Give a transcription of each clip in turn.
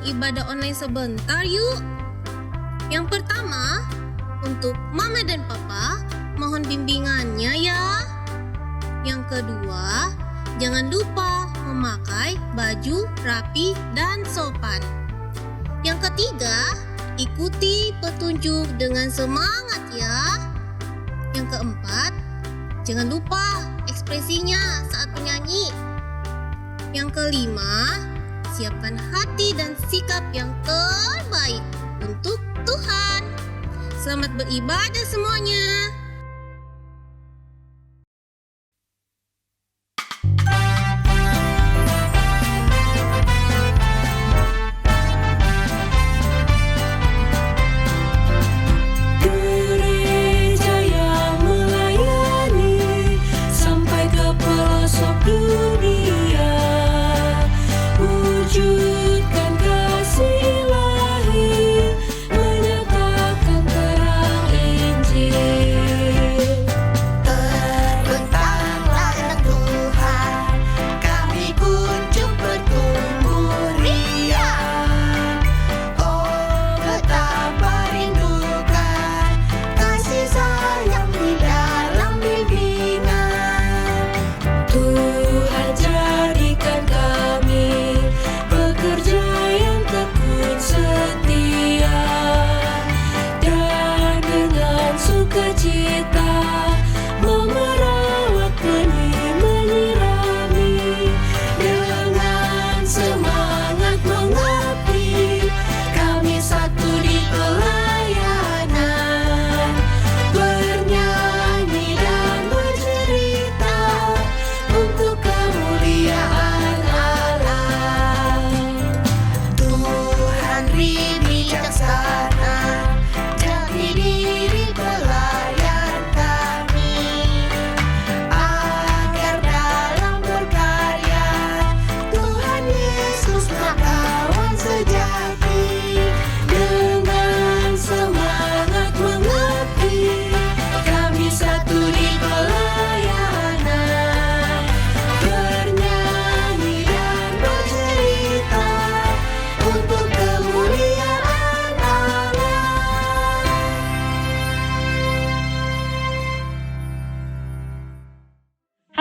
melakukan ibadah online sebentar yuk. Yang pertama, untuk Mama dan Papa, mohon bimbingannya ya. Yang kedua, jangan lupa memakai baju rapi dan sopan. Yang ketiga, ikuti petunjuk dengan semangat ya. Yang keempat, jangan lupa ekspresinya saat menyanyi. Yang kelima, siapkan hati dan sikap yang terbaik untuk Tuhan. Selamat beribadah semuanya.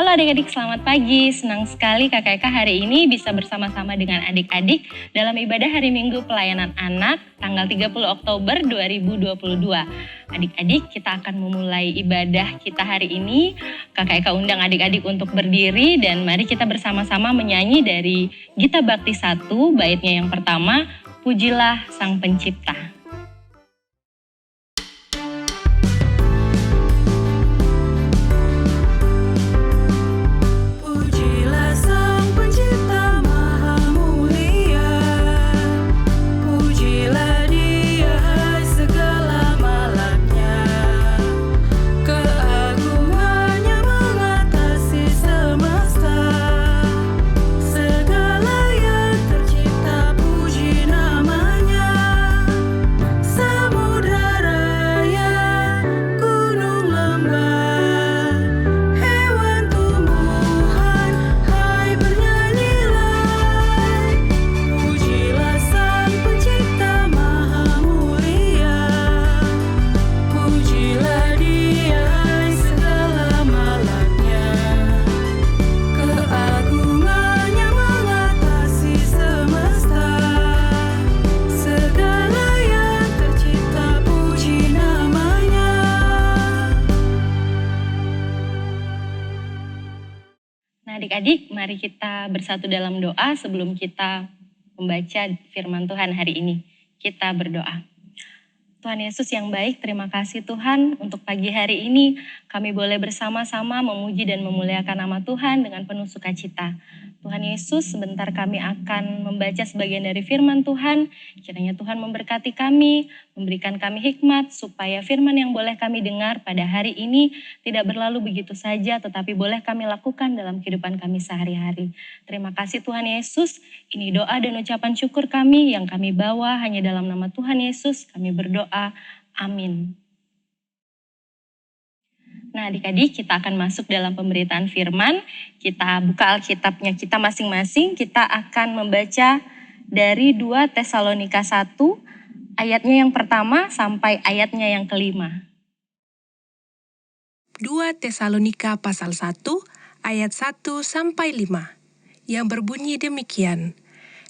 Halo adik-adik, selamat pagi. Senang sekali KKK hari ini bisa bersama-sama dengan adik-adik dalam ibadah hari Minggu Pelayanan Anak tanggal 30 Oktober 2022. Adik-adik, kita akan memulai ibadah kita hari ini. KKK undang adik-adik untuk berdiri dan mari kita bersama-sama menyanyi dari Gita Bakti 1, baitnya yang pertama, Pujilah Sang Pencipta. Adik-adik, mari kita bersatu dalam doa sebelum kita membaca firman Tuhan hari ini. Kita berdoa. Tuhan Yesus yang baik, terima kasih Tuhan untuk pagi hari ini kami boleh bersama-sama memuji dan memuliakan nama Tuhan dengan penuh sukacita. Tuhan Yesus, sebentar kami akan membaca sebagian dari firman Tuhan. Kiranya Tuhan memberkati kami, memberikan kami hikmat supaya firman yang boleh kami dengar pada hari ini tidak berlalu begitu saja, tetapi boleh kami lakukan dalam kehidupan kami sehari-hari. Terima kasih Tuhan Yesus, ini doa dan ucapan syukur kami yang kami bawa hanya dalam nama Tuhan Yesus. Kami berdoa, amin. Nah adik-adik, kita akan masuk dalam pemberitaan firman. Kita buka Alkitabnya kita masing-masing. Kita akan membaca dari 2 Tesalonika 1 ayatnya yang pertama sampai ayatnya yang kelima. 2 Tesalonika pasal 1 ayat 1 sampai 5 yang berbunyi demikian.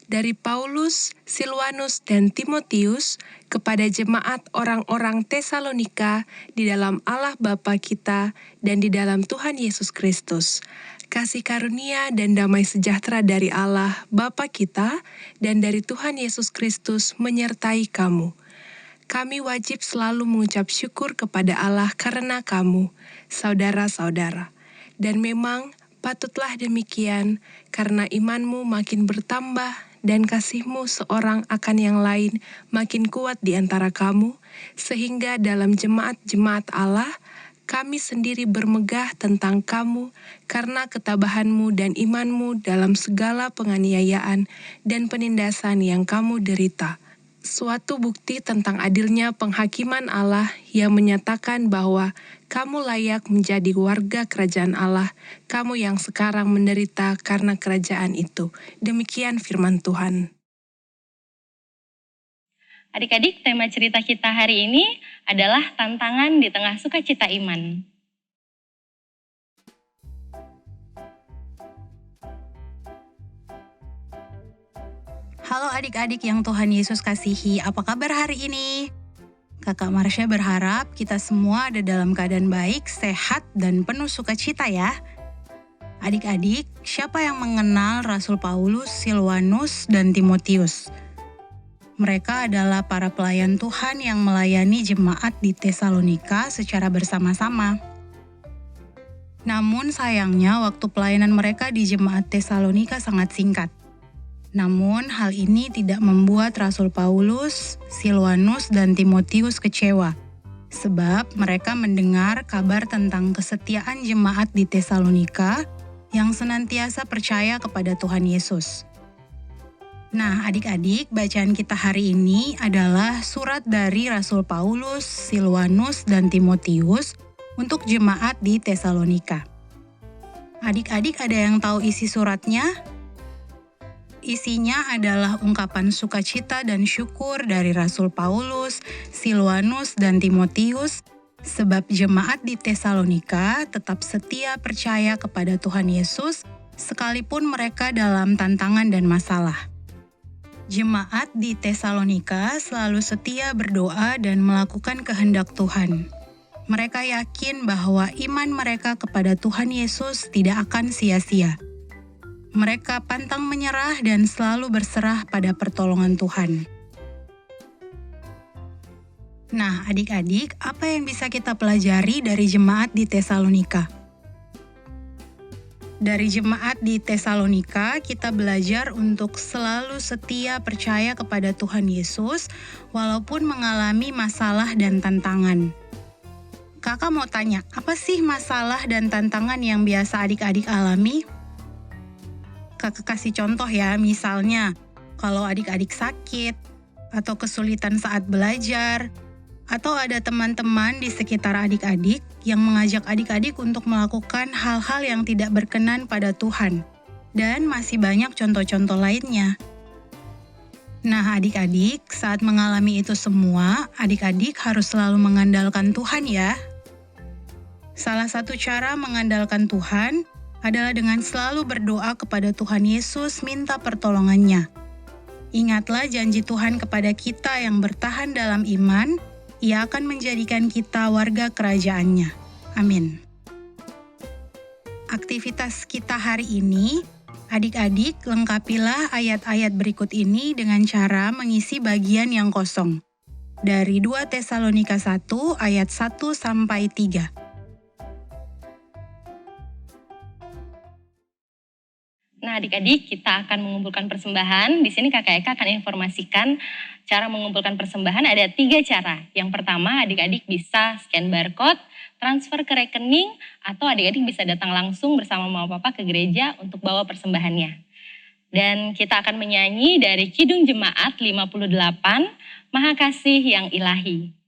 Dari Paulus, Silwanus, dan Timotius kepada jemaat orang-orang Tesalonika di dalam Allah Bapa kita dan di dalam Tuhan Yesus Kristus. Kasih karunia dan damai sejahtera dari Allah Bapa kita dan dari Tuhan Yesus Kristus menyertai kamu. Kami wajib selalu mengucap syukur kepada Allah karena kamu, saudara-saudara. Dan memang patutlah demikian, karena imanmu makin bertambah dan kasihmu seorang akan yang lain makin kuat di antara kamu, sehingga dalam jemaat-jemaat Allah, kami sendiri bermegah tentang kamu karena ketabahanmu dan imanmu dalam segala penganiayaan dan penindasan yang kamu derita. Suatu bukti tentang adilnya penghakiman Allah yang menyatakan bahwa kamu layak menjadi warga kerajaan Allah, kamu yang sekarang menderita karena kerajaan itu. Demikian firman Tuhan. Adik-adik, tema cerita kita hari ini adalah tantangan di tengah sukacita iman. Halo adik-adik yang Tuhan Yesus kasihi, apa kabar hari ini? Kakak Marsha berharap kita semua ada dalam keadaan baik, sehat, dan penuh sukacita ya. Adik-adik, siapa yang mengenal Rasul Paulus, Silwanus, dan Timotius? Mereka adalah para pelayan Tuhan yang melayani jemaat di Tesalonika secara bersama-sama. Namun sayangnya waktu pelayanan mereka di jemaat Tesalonika sangat singkat. Namun, hal ini tidak membuat Rasul Paulus, Silwanus, dan Timotius kecewa, sebab mereka mendengar kabar tentang kesetiaan jemaat di Tesalonika yang senantiasa percaya kepada Tuhan Yesus. Nah, adik-adik, bacaan kita hari ini adalah surat dari Rasul Paulus, Silwanus, dan Timotius untuk jemaat di Tesalonika. Adik-adik ada yang tahu isi suratnya? Isinya adalah ungkapan sukacita dan syukur dari Rasul Paulus, Silwanus, dan Timotius, sebab jemaat di Tesalonika tetap setia percaya kepada Tuhan Yesus, sekalipun mereka dalam tantangan dan masalah. Jemaat di Tesalonika selalu setia berdoa dan melakukan kehendak Tuhan. Mereka yakin bahwa iman mereka kepada Tuhan Yesus tidak akan sia-sia. Mereka pantang menyerah dan selalu berserah pada pertolongan Tuhan. Nah, adik-adik, apa yang bisa kita pelajari dari jemaat di Tesalonika? Dari jemaat di Tesalonika, kita belajar untuk selalu setia percaya kepada Tuhan Yesus, walaupun mengalami masalah dan tantangan. Kakak mau tanya, apa sih masalah dan tantangan yang biasa adik-adik alami? Kakak kasih contoh ya, misalnya kalau adik-adik sakit, atau kesulitan saat belajar, atau ada teman-teman di sekitar adik-adik yang mengajak adik-adik untuk melakukan hal-hal yang tidak berkenan pada Tuhan. Dan masih banyak contoh-contoh lainnya. Nah adik-adik, saat mengalami itu semua, adik-adik harus selalu mengandalkan Tuhan ya. Salah satu cara mengandalkan Tuhan adalah dengan selalu berdoa kepada Tuhan Yesus minta pertolongannya. Ingatlah janji Tuhan kepada kita yang bertahan dalam iman, Ia akan menjadikan kita warga kerajaan-Nya. Amin. Aktivitas kita hari ini, adik-adik lengkapilah ayat-ayat berikut ini dengan cara mengisi bagian yang kosong. Dari 2 Tesalonika 1 ayat 1 sampai 3. Nah, adik-adik, kita akan mengumpulkan persembahan. Di sini Kakak Eka akan informasikan cara mengumpulkan persembahan ada 3 cara. Yang pertama, adik-adik bisa scan barcode, transfer ke rekening, atau adik-adik bisa datang langsung bersama mama papa ke gereja untuk bawa persembahannya. Dan kita akan menyanyi dari Kidung Jemaat 58, Maha Kasih yang Ilahi.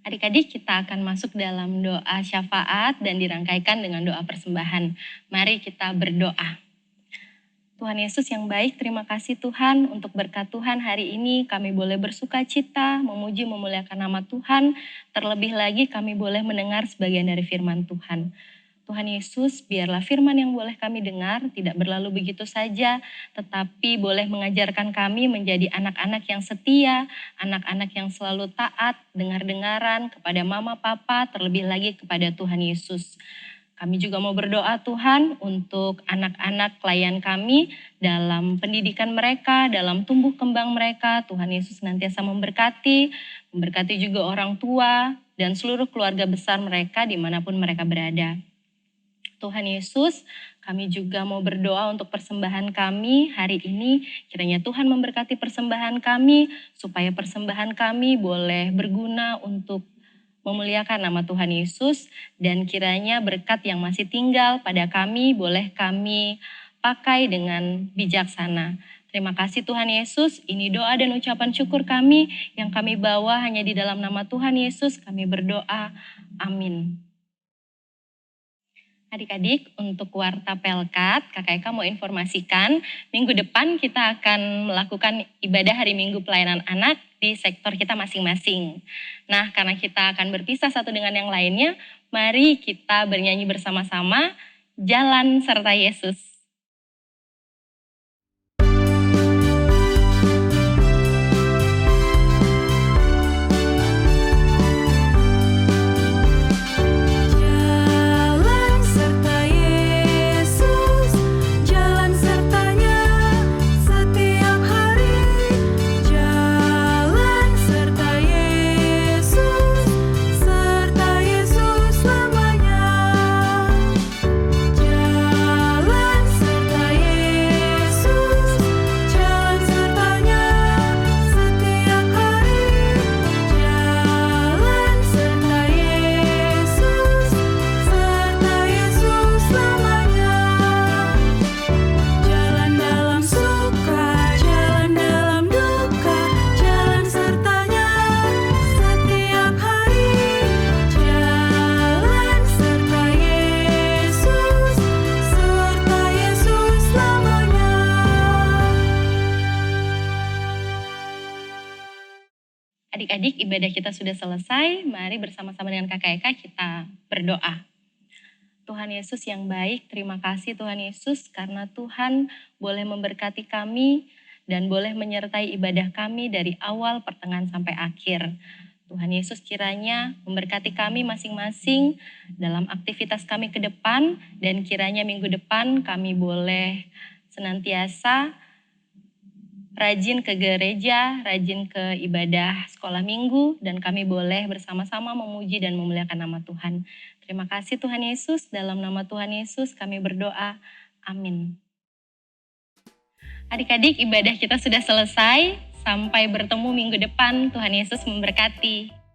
Adik-adik, kita akan masuk dalam doa syafaat dan dirangkaikan dengan doa persembahan. Mari kita berdoa. Tuhan Yesus yang baik, terima kasih Tuhan untuk berkat Tuhan hari ini kami boleh bersuka cita, memuji memuliakan nama Tuhan. Terlebih lagi kami boleh mendengar sebagian dari firman Tuhan. Tuhan Yesus, biarlah firman yang boleh kami dengar tidak berlalu begitu saja, tetapi boleh mengajarkan kami menjadi anak-anak yang setia, anak-anak yang selalu taat, dengar-dengaran kepada mama papa, terlebih lagi kepada Tuhan Yesus. Kami juga mau berdoa Tuhan untuk anak-anak klien kami dalam pendidikan mereka, dalam tumbuh kembang mereka. Tuhan Yesus senantiasa memberkati juga orang tua dan seluruh keluarga besar mereka dimanapun mereka berada. Tuhan Yesus, kami juga mau berdoa untuk persembahan kami hari ini. Kiranya Tuhan memberkati persembahan kami, supaya persembahan kami boleh berguna untuk memuliakan nama Tuhan Yesus. Dan kiranya berkat yang masih tinggal pada kami, boleh kami pakai dengan bijaksana. Terima kasih Tuhan Yesus, ini doa dan ucapan syukur kami yang kami bawa hanya di dalam nama Tuhan Yesus. Kami berdoa, amin. Adik-adik, untuk Warta Pelkat, Kakak Eka mau informasikan, minggu depan kita akan melakukan ibadah hari Minggu pelayanan anak di sektor kita masing-masing. Nah, karena kita akan berpisah satu dengan yang lainnya, mari kita bernyanyi bersama-sama, Jalan Serta Yesus. Adik-adik, ibadah kita sudah selesai. Mari bersama-sama dengan Kakak Eka kita berdoa. Tuhan Yesus yang baik, terima kasih Tuhan Yesus karena Tuhan boleh memberkati kami dan boleh menyertai ibadah kami dari awal, pertengahan sampai akhir. Tuhan Yesus kiranya memberkati kami masing-masing dalam aktivitas kami ke depan dan kiranya minggu depan kami boleh senantiasa rajin ke gereja, rajin ke ibadah sekolah minggu, dan kami boleh bersama-sama memuji dan memuliakan nama Tuhan. Terima kasih Tuhan Yesus, dalam nama Tuhan Yesus kami berdoa, amin. Adik-adik, ibadah kita sudah selesai, sampai bertemu minggu depan, Tuhan Yesus memberkati.